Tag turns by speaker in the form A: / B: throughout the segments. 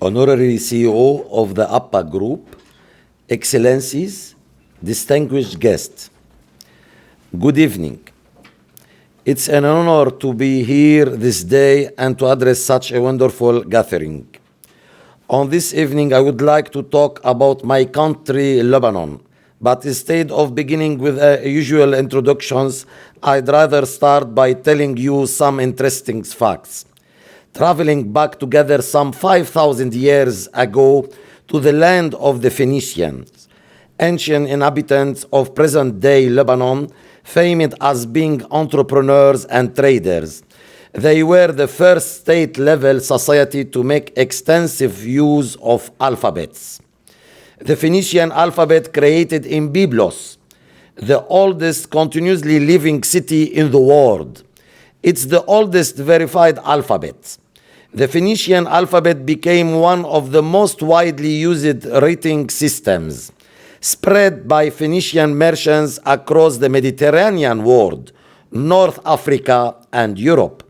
A: Honorary CEO of the APA Group, Excellencies, distinguished guests, good evening. It's an honor to be here this day and to address such a wonderful gathering. On this evening, I would like to talk about my country, Lebanon, but instead of beginning with usual introductions, I'd rather start by telling you some interesting facts. Traveling back together some 5,000 years ago to the land of the Phoenicians, ancient inhabitants of present-day Lebanon, famed as being entrepreneurs and traders. They were the first state-level society to make extensive use of alphabets. The Phoenician alphabet created in Byblos, the oldest continuously living city in the world. It's the oldest verified alphabet. The Phoenician alphabet became one of the most widely used writing systems, spread by Phoenician merchants across the Mediterranean world, North Africa, and Europe.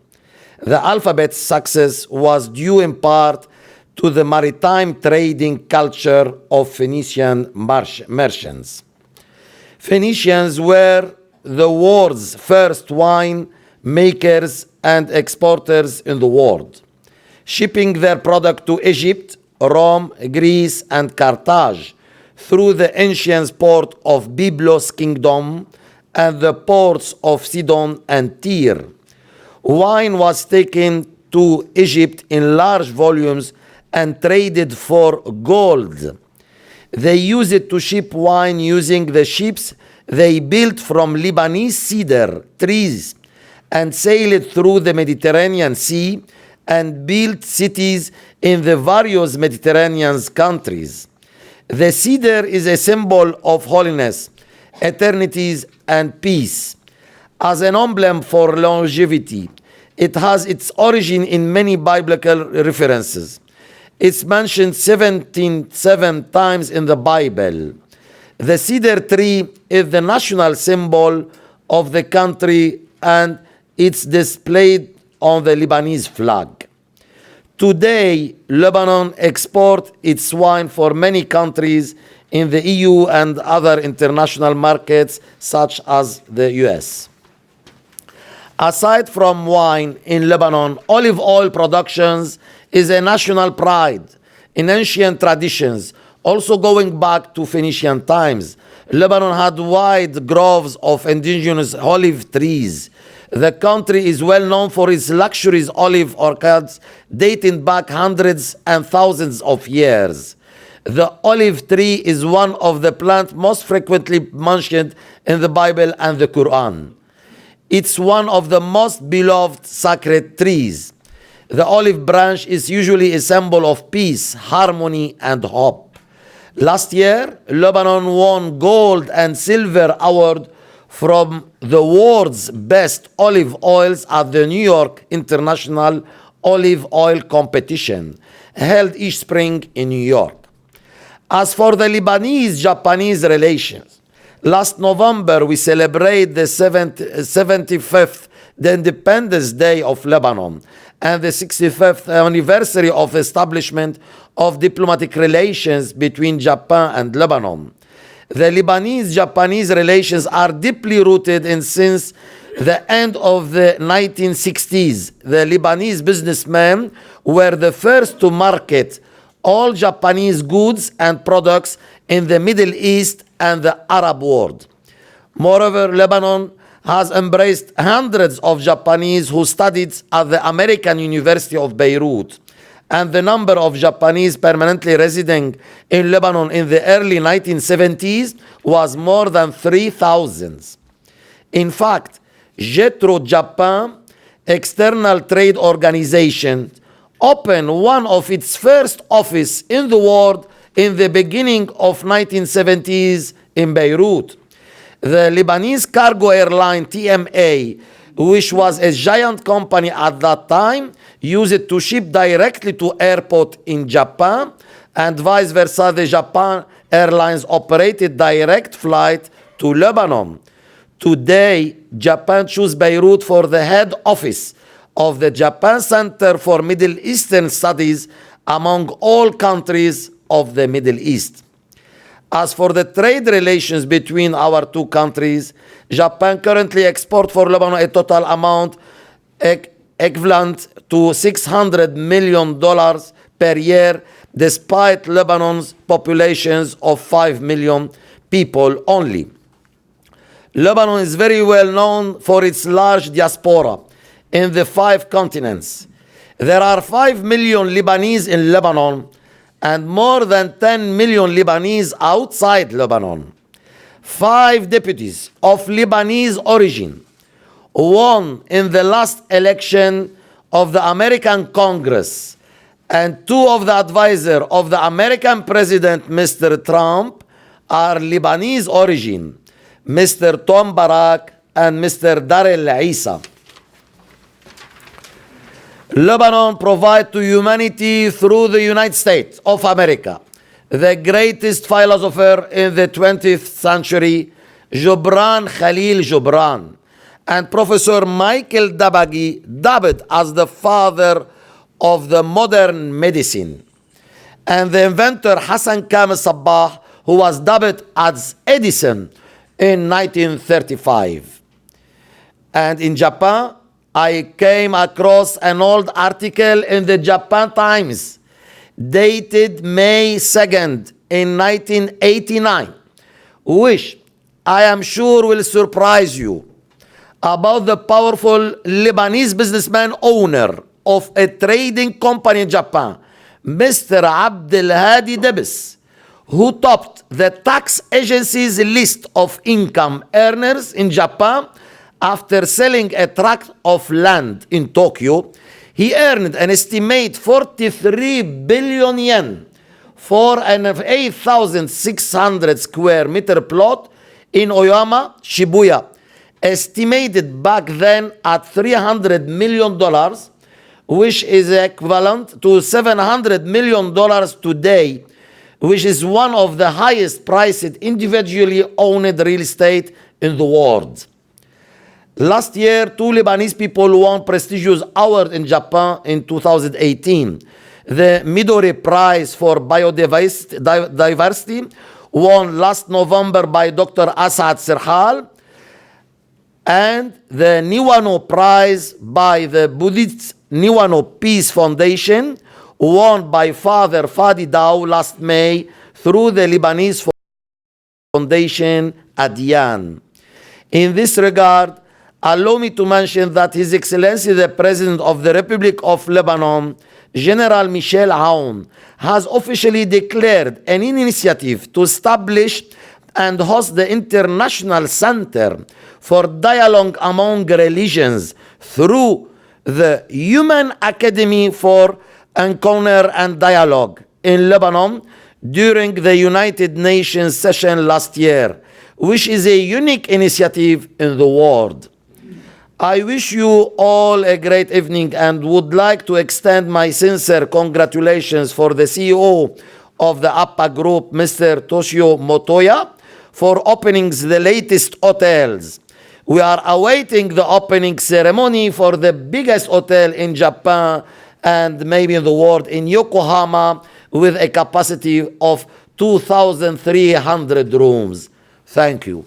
A: The alphabet's success was due in part to the maritime trading culture of Phoenician merchants. Phoenicians were the world's first wine makers and exporters in the world, shipping their product to Egypt, Rome, Greece, and Carthage through the ancient port of Byblos Kingdom and the ports of Sidon and Tyre. Wine was taken to Egypt in large volumes and traded for gold. They used it to ship wine using the ships they built from Lebanese cedar trees and sailed through the Mediterranean Sea and built cities in the various Mediterranean countries. The cedar is a symbol of holiness, eternity, and peace. As an emblem for longevity, it has its origin in many biblical references. It's mentioned 77 times in the Bible. The cedar tree is the national symbol of the country and it's displayed on the Lebanese flag. Today, Lebanon exports its wine for many countries in the EU and other international markets such as the US. Aside from wine in Lebanon, olive oil productions is a national pride. In ancient traditions, also going back to Phoenician times, Lebanon had wide groves of indigenous olive trees. The country is well known for its luxurious olive orchards dating back hundreds and thousands of years. The olive tree is one of the plants most frequently mentioned in the Bible and the Quran. It's one of the most beloved sacred trees. The olive branch is usually a symbol of peace, harmony, and hope. Last year, Lebanon won gold and silver award from the world's best olive oils at the New York International Olive Oil Competition, held each spring in New York. As for the Lebanese-Japanese relations, last November we celebrated the 75th the Independence Day of Lebanon and the 65th anniversary of establishment of diplomatic relations between Japan and Lebanon. The Lebanese-Japanese relations are deeply rooted in since the end of the 1960s. The Lebanese businessmen were the first to market all Japanese goods and products in the Middle East and the Arab world. Moreover, Lebanon has embraced hundreds of Japanese who studied at the American University of Beirut, and the number of Japanese permanently residing in Lebanon in the early 1970s was more than 3,000. In fact, JETRO Japan, external trade organization, opened one of its first offices in the world in the beginning of 1970s in Beirut. The Lebanese cargo airline TMA, which was a giant company at that time, used it to ship directly to airport in Japan, and vice versa. The Japan Airlines operated direct flight to Lebanon. Today, Japan chose Beirut for the head office of the Japan Center for Middle Eastern Studies among all countries of the Middle East. As for the trade relations between our two countries, Japan currently exports for Lebanon a total amount equivalent to $600 million per year, despite Lebanon's populations of 5 million people only. Lebanon is very well known for its large diaspora in the 5 continents. There are 5 million Lebanese in Lebanon and more than 10 million Lebanese outside Lebanon. 5 deputies of Lebanese origin won in the last election of the American Congress, and 2 of the advisors of the American President, Mr. Trump, are Lebanese origin, Mr. Tom Barak and Mr. Darrell Issa. Lebanon provides to humanity through the United States of America the greatest philosopher in the 20th century, Gibran Khalil Gibran, and Professor Michael Dabagi, dubbed as the father of the modern medicine, and the inventor Hassan Kamel Sabbah, who was dubbed as Edison in 1935. And in Japan, I came across an old article in the Japan Times dated May 2nd in 1989, which I am sure will surprise you, about the powerful Lebanese businessman owner of a trading company in Japan, Mr. Abdel Hadi Debs, who topped the tax agency's list of income earners in Japan after selling a tract of land in Tokyo. He earned an estimated 43 billion yen for an 8,600 square meter plot in Oyama, Shibuya, estimated back then at $300 million, which is equivalent to $700 million today, which is one of the highest priced individually owned real estate in the world. Last year, 2 Lebanese people won prestigious awards in Japan in 2018. The Midori Prize for Biodiversity, won last November by Dr. Asad Serhal, and the Niwano Prize by the Buddhist Niwano Peace Foundation, won by Father Fadi Daw last May through the Lebanese Foundation Adiyan. In this regard, allow me to mention that His Excellency the President of the Republic of Lebanon, General Michel Aoun, has officially declared an initiative to establish and host the International Center for Dialogue Among Religions through the Human Academy for Encounter and Dialogue in Lebanon during the United Nations session last year, which is a unique initiative in the world. I wish you all a great evening and would like to extend my sincere congratulations for the CEO of the APA Group, Mr. Toshio Motoya, for opening the latest hotels. We are awaiting the opening ceremony for the biggest hotel in Japan and maybe in the world, in Yokohama, with a capacity of 2,300 rooms. Thank you.